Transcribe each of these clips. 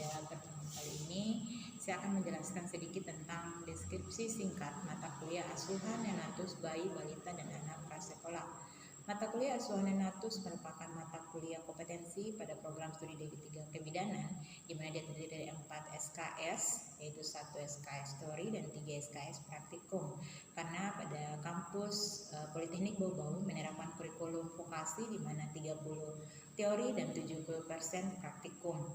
pada pertemuan kali ini saya akan menjelaskan sedikit tentang deskripsi singkat mata kuliah asuhan neonatus bayi, balita, dan anak prasekolah. Mata kuliah asuhan neonatus merupakan mata kuliah kompetensi pada program studi D3 kebidanan, di mana dia terdiri dari 4 SKS, yaitu 1 SKS teori dan 3 SKS praktikum. Karena pada kampus Politeknik Bau-Bau menerapkan kurikulum vokasi di mana 30 teori dan 70% praktikum.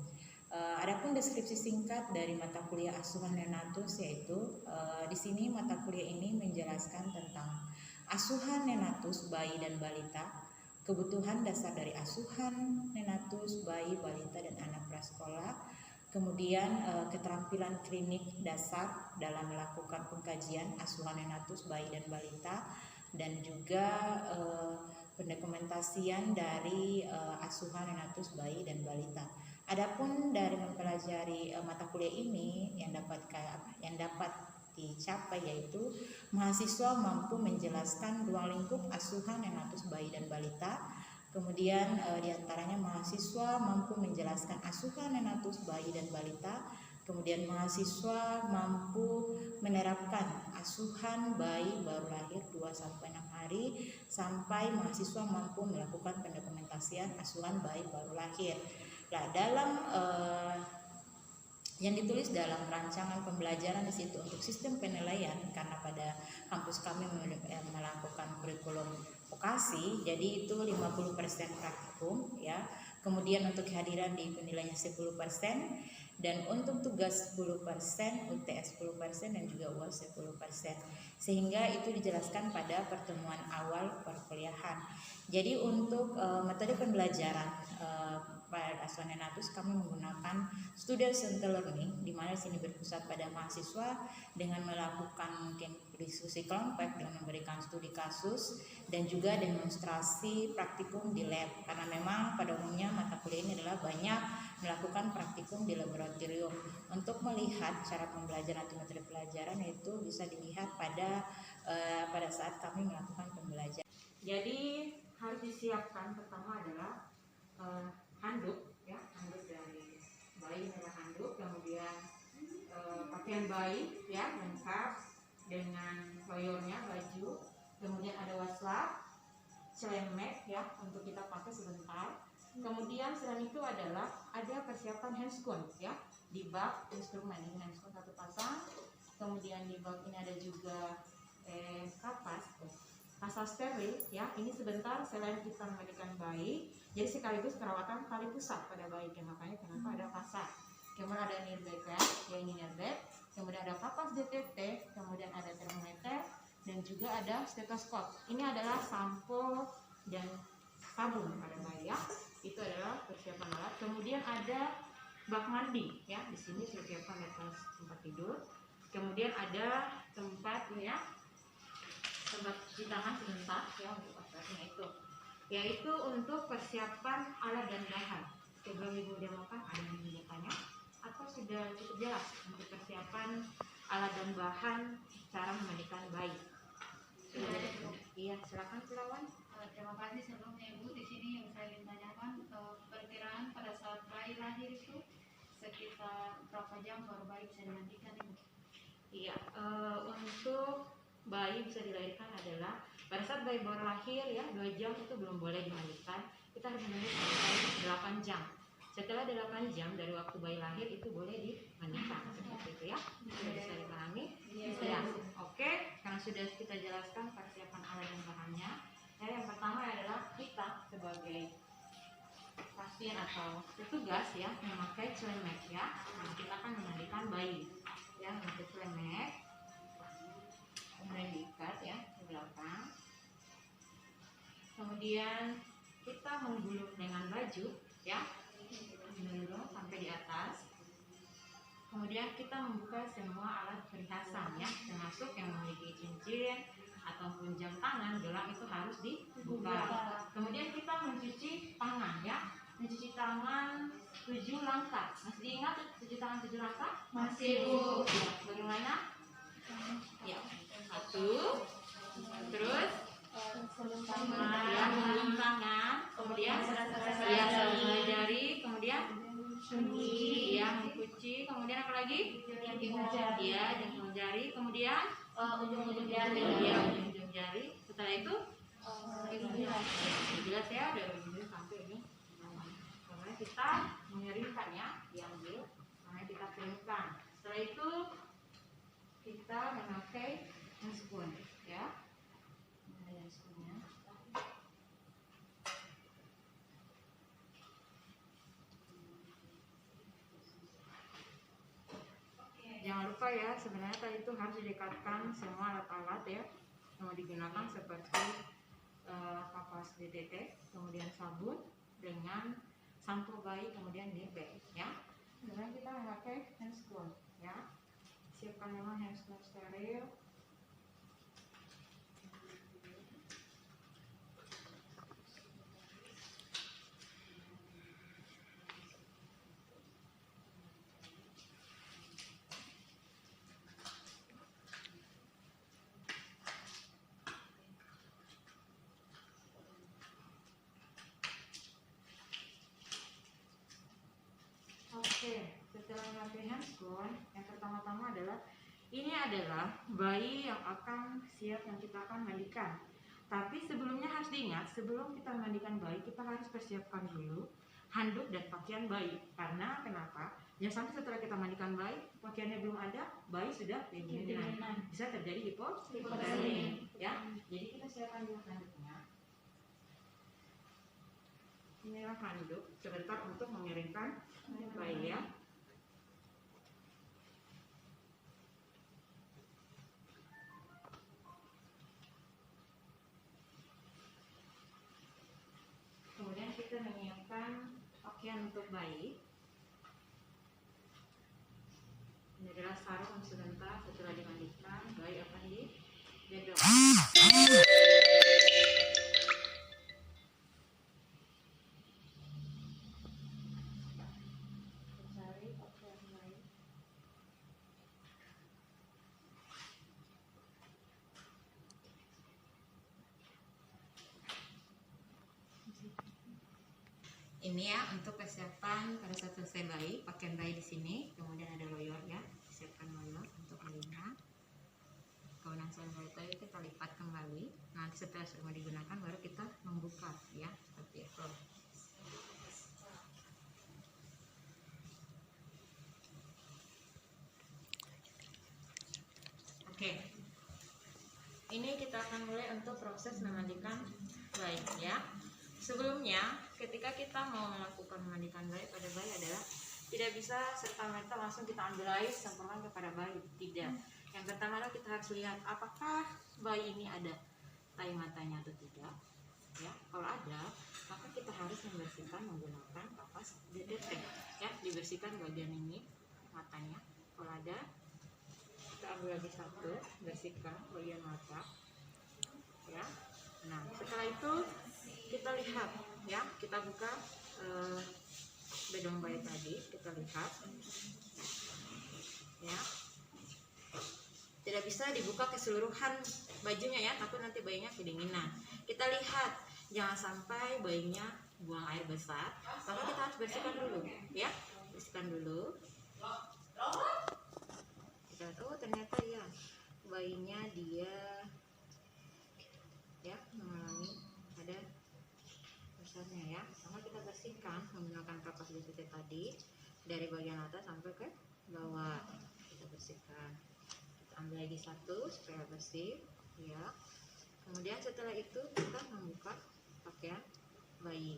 Adapun deskripsi singkat dari mata kuliah asuhan neonatus yaitu di sini mata kuliah ini menjelaskan tentang asuhan neonatus bayi dan balita, kebutuhan dasar dari asuhan neonatus bayi, balita, dan anak prasekolah, kemudian keterampilan klinik dasar dalam melakukan pengkajian asuhan neonatus bayi dan balita, dan juga pendokumentasian dari asuhan neonatus bayi dan balita. Adapun dari mempelajari mata kuliah ini yang dapat dicapai yaitu mahasiswa mampu menjelaskan ruang lingkup asuhan neonatus bayi dan balita. Kemudian diantaranya mahasiswa mampu menjelaskan asuhan neonatus bayi dan balita. Kemudian mahasiswa mampu menerapkan asuhan bayi baru lahir 2-6 hari, sampai mahasiswa mampu melakukan pendokumentasian asuhan bayi baru lahir. Nah, dalam yang ditulis dalam rancangan pembelajaran di situ untuk sistem penilaian, karena pada kampus kami melakukan kurikulum vokasi, jadi itu 50% praktikum ya. Kemudian untuk kehadiran di penilaiannya 10%, dan untuk tugas 10%, UTS 10%, dan juga UAS 10%. Sehingga itu dijelaskan pada pertemuan awal perkuliahan. Jadi untuk metode pembelajaran pada asuhan neonatus kami menggunakan student center learning, di mana sini berpusat pada mahasiswa dengan melakukan mungkin diskusi kelompok dengan memberikan studi kasus dan juga demonstrasi praktikum di lab, karena memang pada umumnya mata kuliah ini adalah banyak melakukan praktikum di laboratorium. Untuk melihat cara pembelajaran atau metode pelajaran itu bisa dilihat pada saat kami melakukan pembelajaran. Jadi harus disiapkan pertama adalah handuk ya, handuk dari bayi adalah handuk, kemudian pakaian bayi ya lengkap dengan loyornya, baju, kemudian ada waslap, celemek ya untuk kita pakai sebentar. Kemudian selain itu adalah ada persiapan handscoon ya, di bak instrumen ini handscoon 1 pasang. Kemudian di bak ini ada juga kapas steril ya, ini sebentar selain kita memandikan bayi, jadi sekaligus perawatan tali pusat pada bayi ya, makanya kenapa ada kapas. Kemudian ada near bag ya, ini near bag. Kemudian ada kapas DTT, kemudian ada termometer, dan juga ada stetoskop. Ini adalah sampo dan sabun pada bayi ya. Itu adalah persiapan alat. Kemudian ada bak mandi ya, di sini persiapan atas tempat tidur. Kemudian ada tempat cuci tangan sebentar ya untuk prosesnya itu, yaitu untuk persiapan alat dan bahan. Sebelum Ibu demokan, ada yang ingin bertanya atau sudah cukup jelas untuk persiapan alat dan bahan cara memandikan bayi? Iya, silakan Pulawan. Terima kasih sebelumnya Ibu. Di sini yang saya ingin tanyakan, perkiraan pada saat bayi lahir itu sekitar berapa jam baru bayi bisa dimandikan Ibu? Iya, untuk bayi bisa dilahirkan adalah pada saat bayi baru lahir ya, 2 jam itu belum boleh dimandikan. Kita harus menunggu sampai 8 jam. Setelah 8 jam dari waktu bayi lahir itu boleh dimandikan, seperti itu ya. Sudah bisa dipahami? Ya. Oke, karena sudah kita jelaskan persiapan alat dan bahannya. Ya, yang pertama adalah kita sebagai pasien atau petugas ya memakai celemek ya. Nah, kita akan memandikan bayi ya, memakai celemek, kemudian diikat ya ke belakang. Kemudian kita menggulung dengan baju ya, menggulung sampai di atas. Kemudian kita membuka semua alat perhiasan ya, termasuk yang memiliki cincin ataupun jam tangan, gelang, itu harus dibuka. Kemudian kita mencuci tangan ya, mencuci tangan 7 langkah. Masih diingat cuci tangan 7 langkah? Masih Bu. Ya, bagaimana? Ya, 1, terus ya, menggulung tangan, kemudian ya, jari, kemudian ya, mengikuti ujung jari. Ya, jempol jari. Kemudian Ujung-ujung jari. ya ujung jari. Setelah itu Ujung jari. jelas ya dari ujung sampai ujung. Kemudian kita mengeringkannya, diambil, kemudian kita keringkan. Setelah itu kita memakai handspoon, ya. Ini handspoonnya. Jangan lupa ya, sebenarnya tadi itu harus didekatkan semua alat-alat ya yang mau digunakan seperti kapas DTT, kemudian sabun dengan sampo bayi, kemudian DP ya. Kemudian kita memakai handspoon ya. Siapkan memang handspoon steril. Oke, setelah memakai handspoon, yang pertama-tama adalah ini adalah bayi yang akan siap yang kita akan mandikan. Tapi sebelumnya harus diingat, sebelum kita mandikan bayi, kita harus persiapkan dulu handuk dan pakaian bayi. Karena kenapa? Jangan sampai setelah kita mandikan bayi, pakaiannya belum ada, bayi sudah kedinginan. Bisa terjadi hipotermia, ya. Jadi kita siapkan dulu handuknya. Inilah handuk sebentar untuk mengeringkan bayi ya. Kemudian kita menyiapkan pakaian untuk bayi. Ini adalah sarung sebentar setelah dimandikan bayi akan digendong. Cari pakaian bayi. Ini ya untuk persiapan pada saat selesai bayi, pakaian bayi di sini, kemudian ada loyor ya, siapkan loyor untuk bayinya. Kemudian setelah itu kita lipat kembali. Nanti setelah semua digunakan baru kita membuka ya, seperti itu. Oke. Ini kita akan mulai untuk proses memandikan bayi ya. Sebelumnya, ketika kita mau melakukan memandikan bayi pada bayi adalah tidak bisa serta-merta langsung kita ambil air semprotkan kepada bayi, tidak. Yang pertama kita harus lihat apakah bayi ini ada tai matanya atau tidak. Ya, kalau ada, maka kita harus membersihkan menggunakan kapas DTT. Ya, dibersihkan bagian ini matanya. Kalau ada, kita ambil lagi satu, bersihkan bagian mata. Ya. Nah, setelah itu kita lihat ya, kita buka bedong bayi tadi, kita lihat ya, tidak bisa dibuka keseluruhan bajunya ya, takut nanti bayinya kedinginan. Kita lihat jangan sampai bayinya buang air besar, maka kita harus bersihkan dulu ya, bersihkan dulu. Kita tahu ternyata ya bayinya dia ya mengalami ada besarnya ya, sama kita bersihkan menggunakan kapas DTT tadi dari bagian atas sampai ke bawah, kita bersihkan. Kita ambil lagi satu supaya bersih ya. Kemudian setelah itu kita membuka pakaian bayi.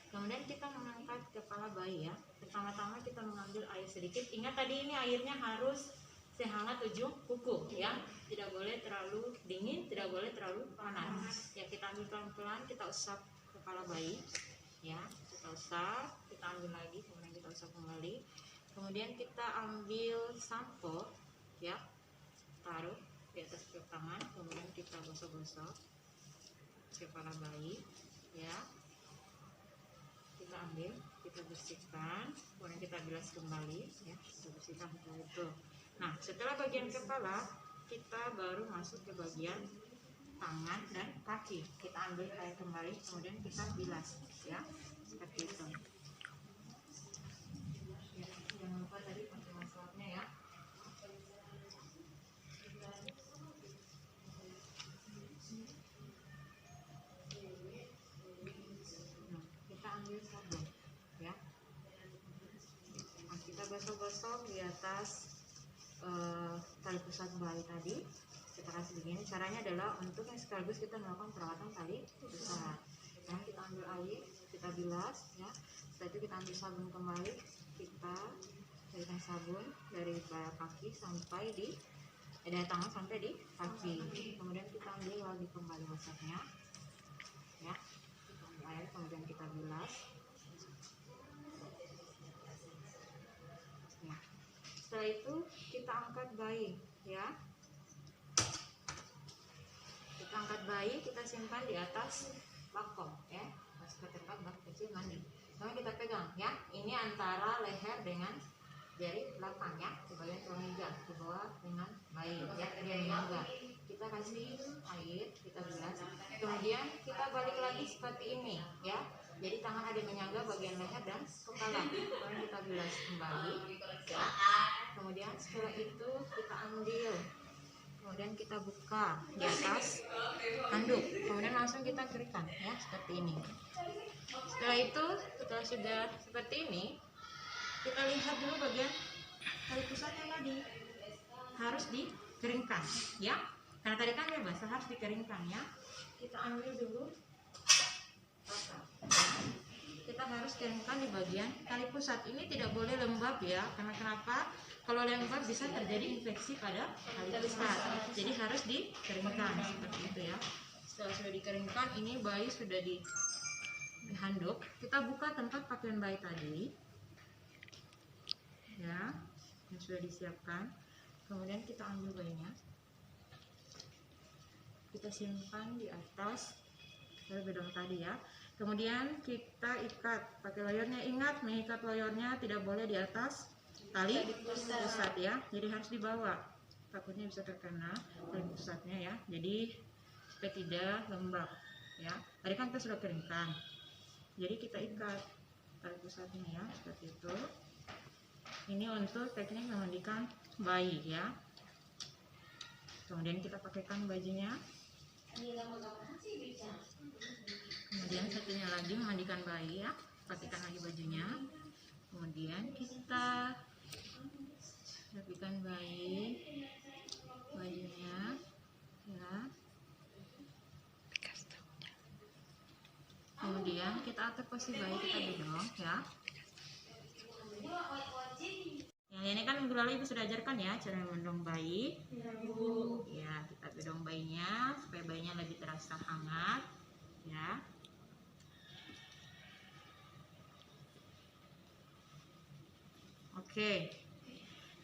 Kemudian kita mengangkat kepala bayi ya. Pertama-tama kita mengambil air sedikit. Ingat tadi ini airnya harus sehangat ujung kuku ya. Tidak boleh terlalu dingin, tidak boleh terlalu panas. Ya, kita ambil pelan-pelan, kita usap kepala bayi. Ya, kita usap, kita ambil lagi, kemudian kita usap kembali. Kemudian kita ambil sampo ya. Taruh di atas peluk tangan, kemudian kita gosok-gosok kepala bayi ya. Kita ambil, kita bersihkan, kemudian kita bilas kembali ya, kita bersihkan setelah itu. setelah bagian kepala, kita baru masuk ke bagian tangan dan kaki. Kita ambil air kembali, kemudian kita bilas, ya, seperti itu. Ya, jangan lupa tadi pakai masalahnya ya. Nah, kita ambil sabun, ya. Nah, kita gosok-gosok di atas tali pusat bayi tadi. Kita kasih begini. Caranya adalah untuk yang sekaligus kita melakukan perawatan tali pusat. Nah, kita ambil air, kita bilas, ya. Setelah itu kita ambil sabun kembali, kita cairkan sabun dari kaki sampai dari tangan sampai di kaki. Kemudian kita ambil lagi kembali wasapnya, ya. Kita ambil air, kemudian kita bilas. Ya. Setelah itu kita angkat bayi, ya. Kita angkat bayi, kita simpan di atas bakok, ya, seperti bak kecil mandi. Kemudian kita pegang, ya. Ini antara leher dengan jari belakang, ya, di bagian tulang iga, di bawah dengan bayi, ya, dia menyangga. Kita kasih air, kita bilas. Kemudian kita balik lagi seperti ini, ya. Jadi tangan ada menyangga bagian leher dan kepala. Kemudian kita bilas kembali, ya. Kemudian setelah itu kita ambil, kemudian kita buka di atas handuk, kemudian langsung kita keringkan, ya, seperti ini. Setelah itu, setelah sudah seperti ini, kita lihat dulu bagian tali pusatnya tadi harus dikeringkan, ya, karena tadi kan dia basah, harus dikeringkan, ya. Kita ambil dulu, kita harus keringkan di bagian tali pusat. Ini tidak boleh lembab, ya, karena kenapa? Kalau lembab bisa terjadi infeksi pada tali pusat, jadi harus dikeringkan seperti itu, ya. Setelah sudah dikeringkan, ini bayi sudah di handuk. Kita buka tempat pakaian bayi tadi, ya, yang sudah disiapkan. Kemudian kita ambil bayinya, kita simpan di atas bedong tadi, ya. Kemudian kita ikat pakai loyornya. Ingat, mengikat loyornya tidak boleh di atas tali pusat, ya, jadi harus dibawa, takutnya bisa terkena tali pusatnya, ya, jadi supaya tidak lembab, ya. Tadi kan kita sudah keringkan, jadi kita ikat tali pusatnya, ya, seperti itu. Ini untuk teknik memandikan bayi, ya. Kemudian kita pakaikan bajunya. Kemudian satunya lagi memandikan bayi, ya, pakaikan lagi bajunya. Kemudian kita rapikan bajunya, ya. Kemudian kita atur posisi bayi, kita bedong, ya. Yang ini kan minggu lalu ibu sudah ajarkan, ya, cara memendong bayi. Ya, kita bedong bayinya supaya bayinya lebih terasa hangat, ya. Oke,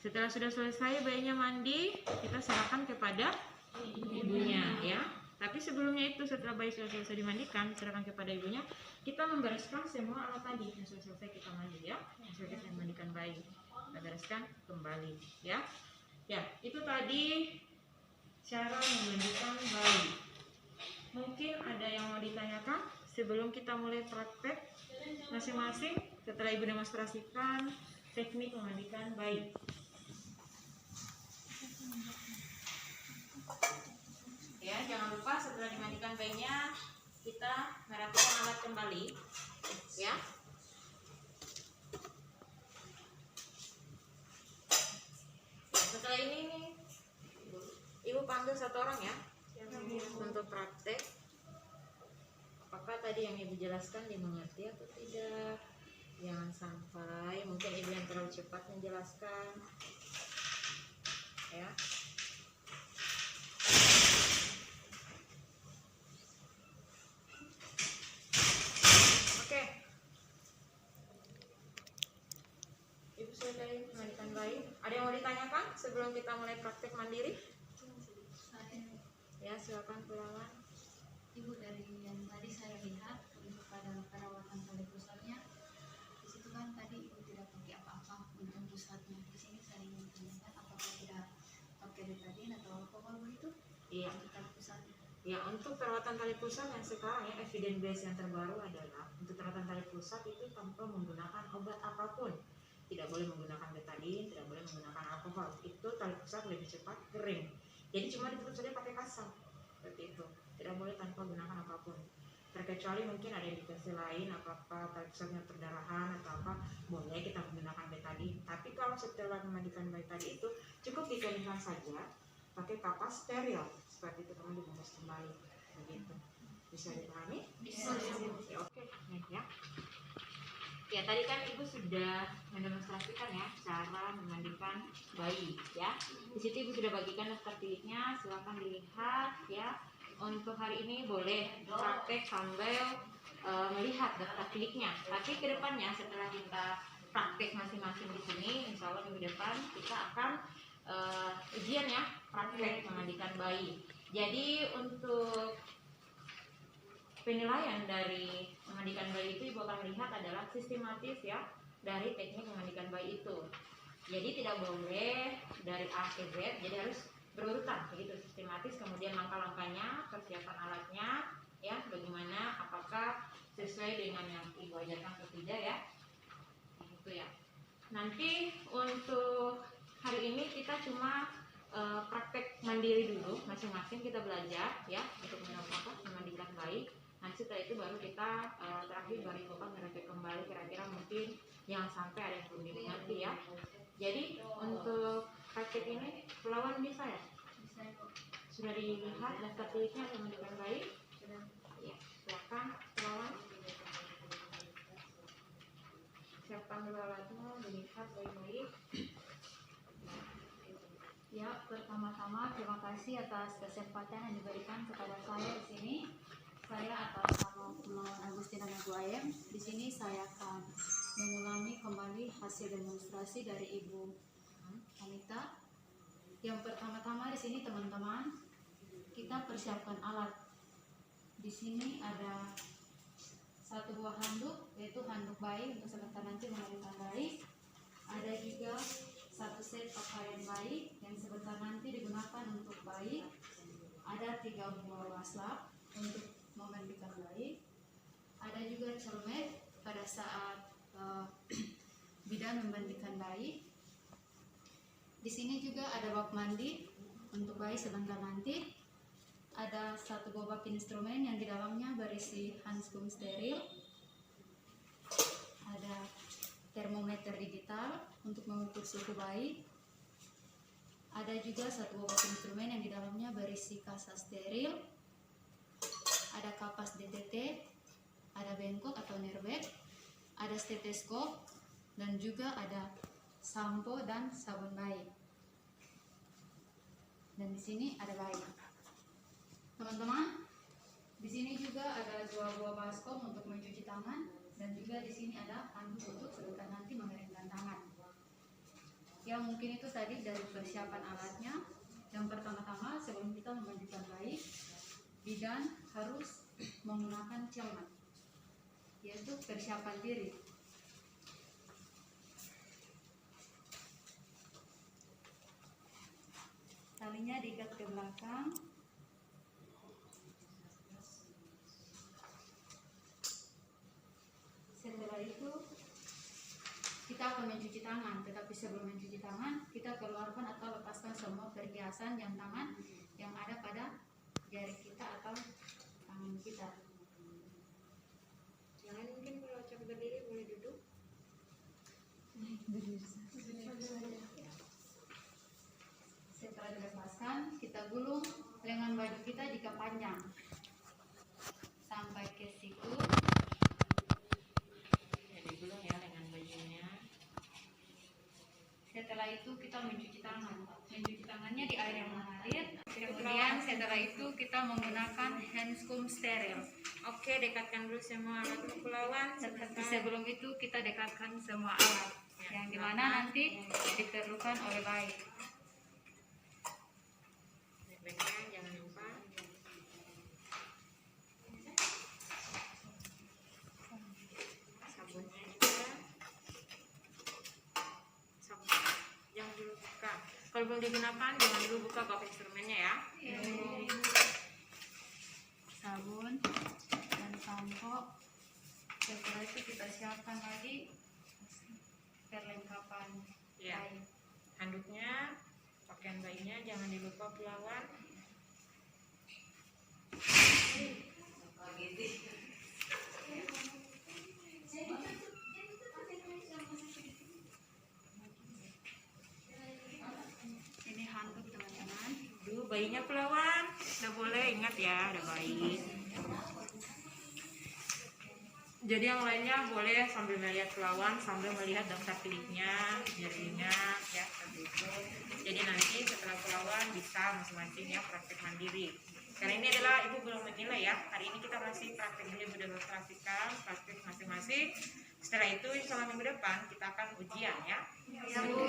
setelah sudah selesai bayinya mandi, kita serahkan kepada ibunya, ya. Tapi sebelumnya itu, setelah bayi sudah selesai dimandikan, serahkan kepada ibunya, kita membereskan semua alat tadi yang sudah selesai kita mandi, ya, yang sudah kita mandikan bayi, kita bereskan kembali, ya. Ya, itu tadi cara memandikan bayi. Mungkin ada yang mau ditanyakan sebelum kita mulai praktek masing-masing setelah ibu demonstrasikan teknik memandikan bayi. Ya, jangan lupa setelah dimandikan bayinya kita merapikan alat kembali, ya. Setelah ini nih, ibu panggil satu orang, ya, untuk praktek. Apakah tadi yang ibu jelaskan dimengerti atau tidak? Jangan sampai mungkin ibu yang terlalu cepat menjelaskan, ya. Oke, ibu sudah memandikan bayi. Ada yang mau ditanyakan sebelum kita mulai praktek mandiri? Ya, silakan pulangan. Ibu, dari yang tadi saya lihat untuk pada perawatan tali pusatnya, di situ kan tadi ibu tidak pakai apa-apa untuk pusatnya. Di sini saya ingin tanyakan apakah tidak Iya. tali pusat. Ya, untuk perawatan tali pusat yang sekarang ya evidence base yang terbaru adalah untuk perawatan tali pusat itu tanpa menggunakan obat apapun. Tidak boleh menggunakan betadine, tidak boleh menggunakan alkohol. Itu tali pusat lebih cepat kering. Jadi cuma ditutup saja pakai kasar. Seperti itu. Tidak boleh tanpa menggunakan apapun. Terkecuali mungkin ada indikasi lain apakah tali pusatnya perdarahan atau apa, boleh kita menggunakan betadine. Tapi kalau setelah memandikan bayi tadi itu cukup dikeringkan saja pakai kapas steril seperti itu, kemudian dibungkus kembali begitu. Bisa dipahami? Bisa. Ya, oke. Nih, ya. Ya, tadi kan Ibu sudah mendemonstrasikan ya cara memandikan bayi ya. Di situ Ibu sudah bagikan daftar kliknya, silakan dilihat ya. Untuk hari ini boleh praktek sambil melihat daftar kliknya. Tapi kedepannya setelah kita praktek masing-masing di sini, insya Allah minggu depan kita akan ujian ya, praktek memandikan bayi. Jadi untuk penilaian dari memandikan bayi itu Ibu akan lihat adalah sistematis ya dari teknik memandikan bayi itu. Jadi tidak boleh dari A ke Z, jadi harus berurutan begitu, sistematis, kemudian langkah-langkahnya, persiapan alatnya ya, bagaimana, apakah sesuai dengan yang Ibu ajarkan atau tidak ya. Itu ya. Nanti untuk hari ini kita cuma praktek mandiri dulu, masing-masing kita belajar ya untuk memandikan bayi. Nanti setelah itu baru kita terakhir baru Bapak ngerekap kembali kira-kira mungkin yang sampai ada yang belum dimengerti ya. Jadi untuk praktek ini pelawan bisa ya? Bisa, Bu. Sudah dilihat daftar kliknya memandikan bayi? Sudah. Ya, silakan pelawan. Siapkan dulu alatnya, dilihat baik-baik. Ya, pertama-tama terima kasih atas kesempatan yang diberikan kepada saya di sini. Saya atas nama Pelawan Agustina Nagu Ayem. Di sini saya akan mengulangi kembali hasil demonstrasi dari Ibu Anita. Yang pertama-tama di sini teman-teman, kita persiapkan alat. Di sini ada satu buah handuk, yaitu handuk bayi untuk sebentar nanti memandikan bayi. Ada juga satu set pakaian bayi yang sebentar nanti digunakan untuk bayi. Ada 3 buah waslap untuk memandikan bayi. Ada juga cermet pada saat bidan memandikan bayi. Di sini juga ada bak mandi untuk bayi sebentar nanti. Ada satu buah bak instrumen yang di dalamnya berisi handscoon steril. Ada termometer digital untuk mengukur suhu bayi. Ada juga satu buah bak instrumen yang di dalamnya berisi kasa steril. Ada kapas DTT, ada bengkok atau nerbek, ada stetoskop, dan juga ada sampo dan sabun bayi. Dan di sini ada bayi. Teman-teman, di sini juga ada 2 buah baskom untuk mencuci tangan, dan juga di sini ada handuk untuk sebentar nanti mengeringkan tangan. Ya, mungkin itu tadi dari persiapan alatnya. Yang pertama-tama sebelum kita memandikan bayi, bidan harus menggunakan celmat, yaitu persiapan diri. Talinya diikat ke belakang. Setelah itu kita akan mencuci tangan, tetapi sebelum mencuci tangan kita keluarkan atau lepaskan semua perhiasan jam tangan yang ada pada jari kita atau tangan kita. Yang lain mungkin kalau capek berdiri boleh duduk. Setelah dilepaskan, kita gulung lengan baju kita jika panjang sampai ke siku. Ya, digulung ya dengan bajunya. Setelah itu kita mencuci tangan. Mencuci tangannya di air yang mengalir. Kemudian setelah itu kita menggunakan handscoon steril. Oke, dekatkan dulu semua alat kepulauan. Sebelum itu kita dekatkan semua alat yang dimana nanti diperlukan oleh bayi. Baik-baiknya jangan lupa. Sabunnya juga. Sabun. Jangan dulu buka. Kalau Kalau belum digunakan, jangan dulu buka kop instrumennya ya. Sabun dan sampo. Setelah itu kita siapkan lagi perlengkapan Ya. bayi. Handuknya, pakaian bayinya jangan dilupa pelawan. Ini handuk teman-teman. Aduh, bayinya pelawan. Udah boleh, ingat ya, ada bayi. Jadi yang lainnya boleh sambil melihat pelawan, sambil melihat daftar kliknya, jarinya, ya seperti itu. Jadi nanti setelah pelawan bisa masing-masing ya praktek mandiri. Karena ini adalah ibu belum menilai ya. Hari ini kita masih praktek dulu, mendemonstrasikan praktek masing-masing. Setelah itu insya Allah minggu depan kita akan ujian ya. Ya, Bu.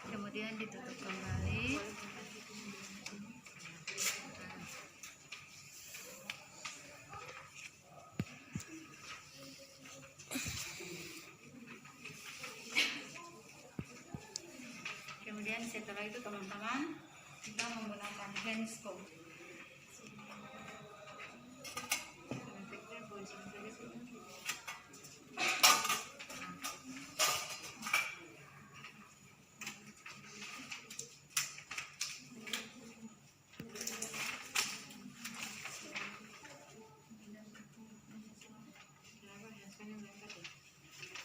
Kemudian ditutup kembali. Kemudian setelah itu teman-teman, kita menggunakan handscope.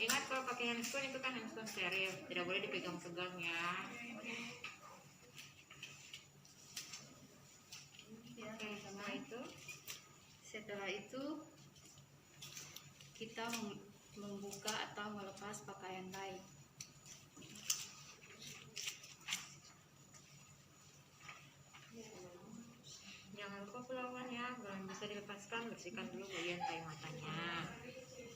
Ingat kalau pakai handphone itu kan handphone steril, tidak boleh dipegang-pegang ya. Ya, Oke, teman-teman. Setelah itu kita membuka atau melepas pakaian bayi. Jangan lupa pelawan ya, belum bisa dilepaskan, bersihkan dulu bagian tai matanya.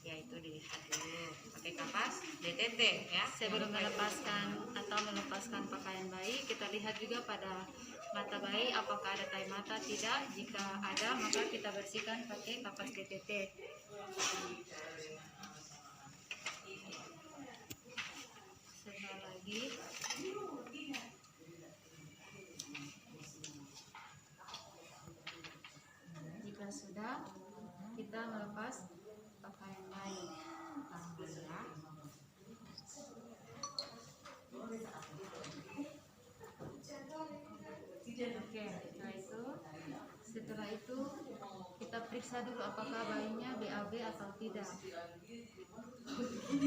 Ya itu dilihat dulu, pakai kapas DTT ya. Sebelum melepaskan atau melepaskan pakaian bayi, kita lihat juga pada mata bayi apakah ada tai mata, tidak. Jika ada, maka kita bersihkan pakai kapas DTT. Sebentar lagi. Jika sudah, kita melepas pakaian bayi. Oke, setelah itu kita periksa dulu apakah bayinya BAB atau tidak.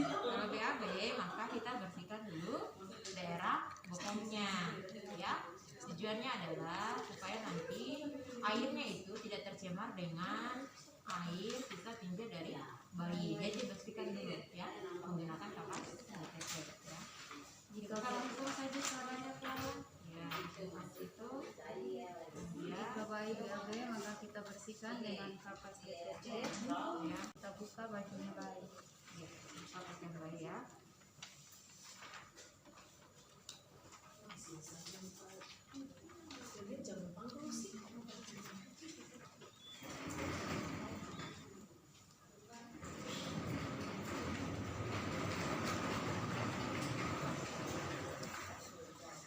Kalau BAB maka kita bersihkan dulu daerah bokongnya ya. Tujuannya adalah supaya nanti airnya itu tidak tercemar dengan air sisa tinja dari bayi. Jadi bersihkan dulu ya menggunakan kapas DTT ya. Jika Langsung saja caranya pelawan. Ya, seperti itu. jika bayi BAB, maka kita bersihkan dengan kapas DTT. Ya, Kita buka bajunya bayi. ya, kita pakai bayi ya.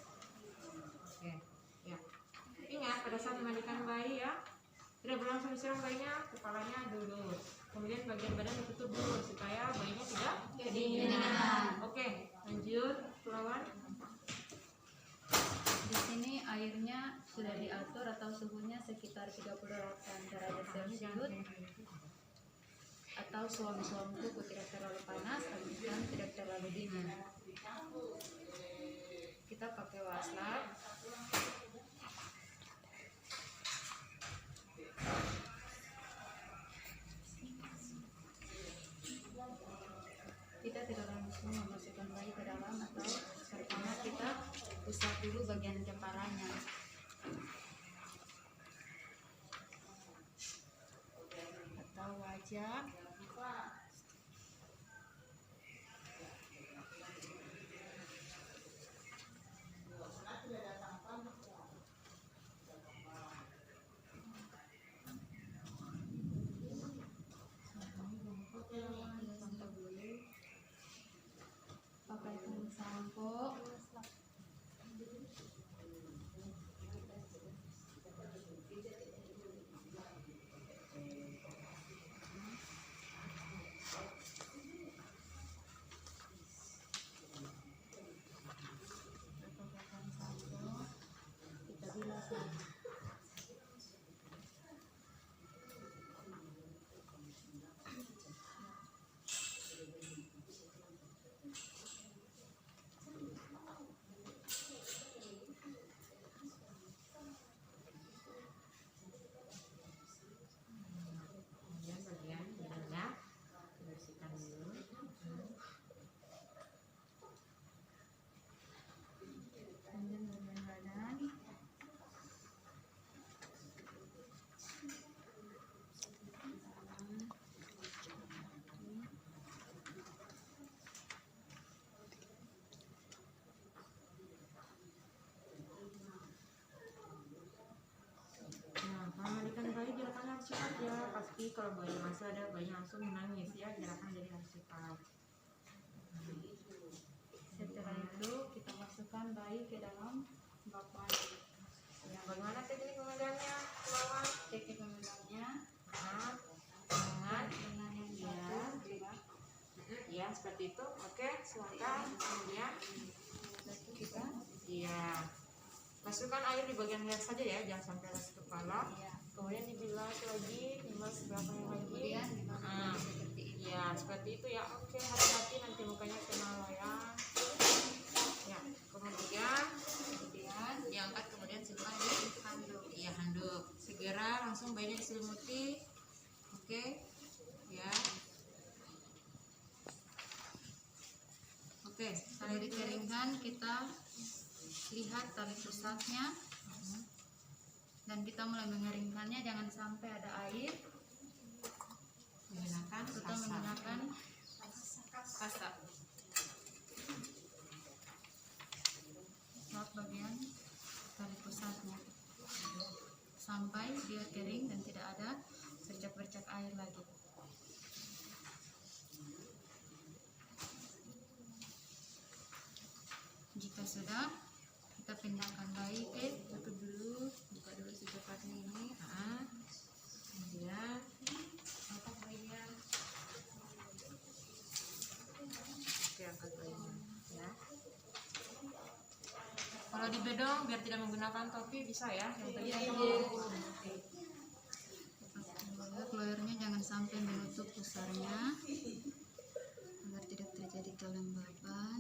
Oke, ya. Ingat pada saat memandikan bayi ya, tidak berlangsung disiram bayinya, kepalanya dulu. Kemudian bagian badan ditutup dulu supaya bayinya tidak kedinginan. Oke, lanjut pelawan. Di sini airnya sudah diatur atau suhunya sekitar 38 derajat Celcius atau suam-suam kuku, tidak terlalu panas dan tidak terlalu dingin. Kita pakai wastafel. Kita tidak langsung memasukkan bayi ke dalam, atau pertama kita usap dulu bagian kepalanya. Atau wajah. kalau bayi masih ada, bayi langsung menangis ya, gerakan jadi harus cepat. Setelah itu kita masukkan bayi ke dalam bak mandi. Ya, bagaimana teknik memegangnya, lawan? Teknik memegangnya Tangan, dengan yang ya, satu di bak. ya seperti itu. Oke, silakan. Kemudian, Lalu kita iya, masukkan air di bagian leher saja ya, jangan sampai atas kepala. Kemudian dibilas lagi, dibilas belakangnya lagi. kemudian dimasukkan seperti ini. Ya, seperti itu ya. Oke, hati-hati nanti mukanya kena layang. Ya, kemudian diangkat, kemudian silakan Handuk. iya handuk. Segera langsung bayinya diselimuti. Oke, ya. Oke, Setelah dikeringkan kita lihat tali pusatnya dan kita mulai mengeringkannya, jangan sampai ada air. menggunakan Kita kasar. menggunakan kasak. Lap bagian tali pusatnya sampai dia kering dan tidak ada bercak-bercak air lagi. Jika sudah, kita pindahkan bayi ke tutup dulu, buka dulu secepatnya ini. Kemudian angkat bayinya. Oke, angkat bayinya ya. Kalau di bedong biar tidak menggunakan topi bisa ya. Yang tadi Keluarnya jangan sampai menutup pusarnya agar tidak terjadi kelembaban.